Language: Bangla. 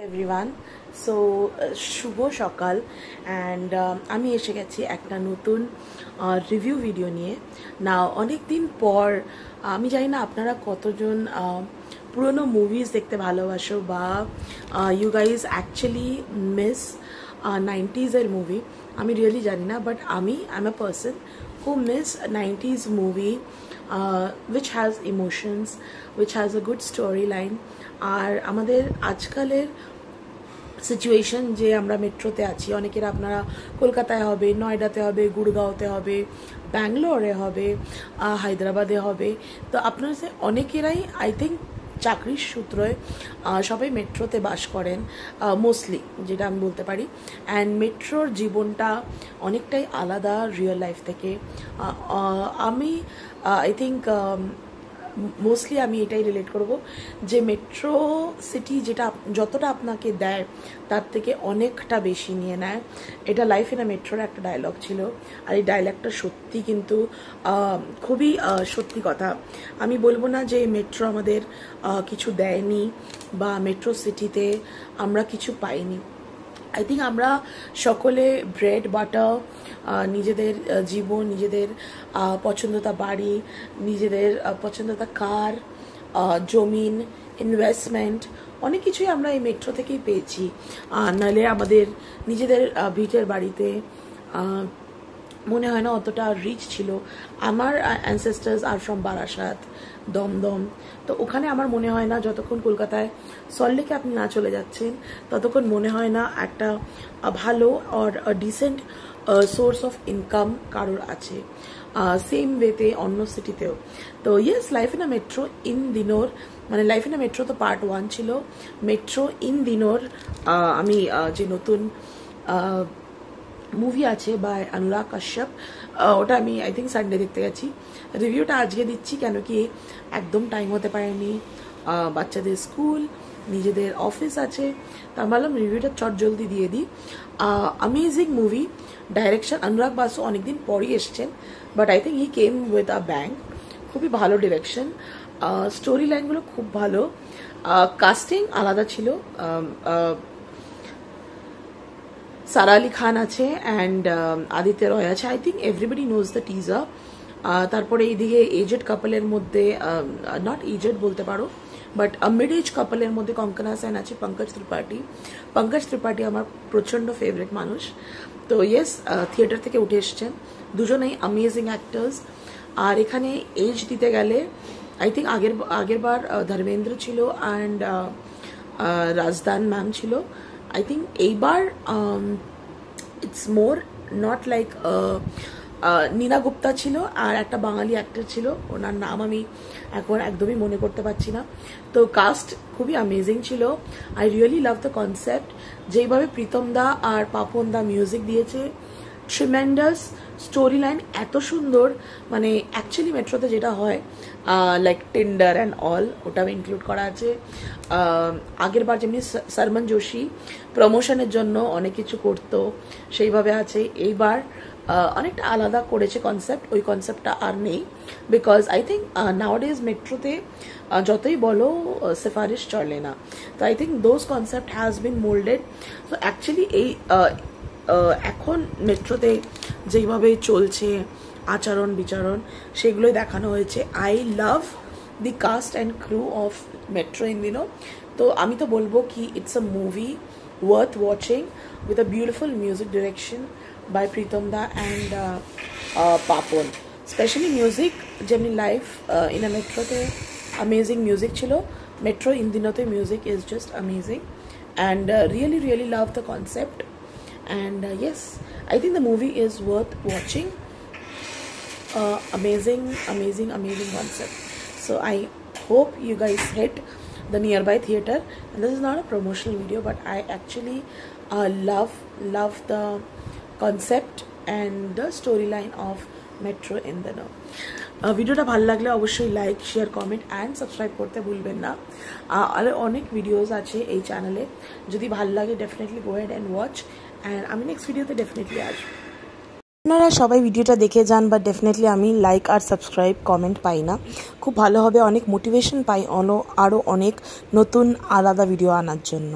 এভরিওয়ান সো শুভ সকাল অ্যান্ড আমি এসে গেছি একটা নতুন রিভিউ ভিডিও নিয়ে না। অনেক দিন পর আমি জানি না আপনারা কতজন পুরনো মুভিজ দেখতে ভালোবাসো বা you guys actually miss 90s movie. আমি রিয়েলি জানি না, বাট আমি am a person who miss 90s movie which has emotions, which has a good storyline. আর আমাদের আজকালের সিচুয়েশন যে আমরা মেট্রোতে আছি, অনেকের আপনারা কলকাতায় হবে, নয়ডাতে হবে, গুড়গাঁওতে হবে, ব্যাঙ্গালোরে হবে, হায়দ্রাবাদে হবে। তো আপনারা অনেকেরাই আই থিঙ্ক চাকরির সূত্রে সবাই মেট্রোতে বাস করেন মোস্টলি, যেটা আমি বলতে পারি। অ্যান্ড মেট্রোর জীবনটা অনেকটাই আলাদা রিয়েল লাইফ থেকে। আমি আই থিঙ্ক মোস্টলি আমি এটাই রিলেট করব যে মেট্রো সিটি যেটা যতটা আপনাকে দেয় তার থেকে অনেকটা বেশি নিয়ে নেয়। এটা লাইফ ইন আ মেট্রোর একটা ডায়লগ ছিল, আর এই ডায়লগটা সত্যি, কিন্তু খুবই সত্যি কথা। আমি বলবো না যে মেট্রো আমাদের কিছু দেয়নি বা মেট্রো সিটিতে আমরা কিছু পাইনি। আই থিঙ্ক আমরা সকলে ব্রেড বাটার, নিজেদের জীবন, নিজেদের পছন্দতা বাড়ি, নিজেদের পছন্দতা কার, জমিন, ইনভেস্টমেন্ট, অনেক কিছুই আমরা এই মেট্রো থেকেই পেয়েছি। নাহলে আমাদের নিজেদের ভিটের বাড়িতে মনে হয় না অতটা রিচ ছিল। আমার ancestors are from Barasat, Dum Dum, তো ওখানে আমার মনে হয় না যতক্ষণ কলকাতায় সল্টলেকে আপনি না চলে যাচ্ছেন ততক্ষণ মনে হয় না একটা ভালো or decent source of income কারোর আছে। সেম ওয়েতে অন্য সিটিতেও। তো yes, life in a metro in দিনোর, মানে লাইফ ইন আ মেট্রো তো পার্ট 1 ছিল। মেট্রো ইন দিনোর আমি যে নতুন মুভি আছে বাই অনুরাগ কাশ্যপ, ওটা আমি আই থিঙ্ক সানডে দেখতে গেছি। রিভিউটা আজকে দিচ্ছি কেন কি একদম টাইম হতে পারেনি, বাচ্চাদের স্কুল, নিজেদের অফিস আছে, তা আমি ভাবলাম রিভিউটা চট জলদি দিয়ে দিই। Amazing movie, direction Anurag Basu অনেকদিন পরই এসছেন, but I think he came with a bang. খুবই ভালো ডিরেকশন, স্টোরি লাইনগুলো খুব ভালো, কাস্টিং আলাদা ছিল। সারা আলি খান আছে অ্যান্ড আদিত্য রয় আছে। I think everybody knows the teaser. তারপরে এইদিকে এজেড কাপলের মধ্যে, নট এজেড বলতে পারো, বাট মিড এজ কাপলের মধ্যে কঙ্কনা সেন আছে, পঙ্কজ ত্রিপাঠী আমার প্রচণ্ড ফেভারিট মানুষ। তো ইয়েস, থিয়েটার থেকে উঠে এসছেন, দুজনেই অ্যামেজিং অ্যাক্টার্স। আর এখানে এজ দিতে গেলে আই থিঙ্ক আগের বার ধর্মেন্দ্র ছিল অ্যান্ড রাজদান ম্যাম ছিল। আই থিঙ্ক এইবার it's more not like Neena Gupta ছিল আর একটা বাঙালি অ্যাক্টর ছিল, ওনার নাম আমি এখন একদমই মনে করতে পারছি না। তো কাস্ট খুবই অ্যামেজিং ছিল। I really love the concept, যেইভাবে প্রীতম দা আর পাপন দা মিউজিক দিয়েছে, ট্রিমেন্ডাস স্টোরি লাইন, এত সুন্দর। মানে অ্যাকচুয়ালি মেট্রোতে যেটা হয় লাইক টিন্ডার অ্যান্ড অল, ওটাও ইনক্লুড করা আছে। আগের বার যেমনি সরমন যোশী প্রমোশনের জন্য অনেক কিছু করতো, সেইভাবে আছে। এইবার অনেকটা আলাদা করেছে কনসেপ্ট, ওই কনসেপ্টটা আর নেই। বিকজ আই থিঙ্ক নাওডেজ মেট্রোতে যতই বলো সিফারিশ চলে না। তো I think those concept has been moulded. তো অ্যাকচুয়ালি এই এখন মেট্রোতে যেইভাবে চলছে আচরণ বিচারণ, সেগুলোই দেখানো হয়েছে। I love the cast and crew of Metro In Dino. তো আমি তো বলবো কি it's a movie worth watching with a beautiful music direction by Pritam Da and Papon. Especially music, যেমনি লাইফ ইন আ মেট্রোতে amazing music ছিল, মেট্রো ইন দিনোতে music is just amazing and really love the concept. And yes, I think the movie is worth watching. Amazing concept. So I hope you guys hit the nearby theater. And this is not a promotional video, but I actually love the concept and the storyline of Metro in the Know. ভিডিওটা ভালো লাগলে অবশ্যই like, share, comment and subscribe করতে ভুলবেন না। আর অনেক ভিডিওস আছে এই চ্যানেলে, যদি ভালো লাগে definitely go head and watch. And আমি নেক্সট ভিডিওতে ডেফিনেটলি আসবো। আপনারা সবাই ভিডিওটা দেখে যান, বাট ডেফিনেটলি আমি লাইক আর সাবস্ক্রাইব কমেন্ট পাই না। খুব ভালো হবে, অনেক মোটিভেশন পাই আরও অনেক নতুন আলাদা ভিডিও আনার জন্য।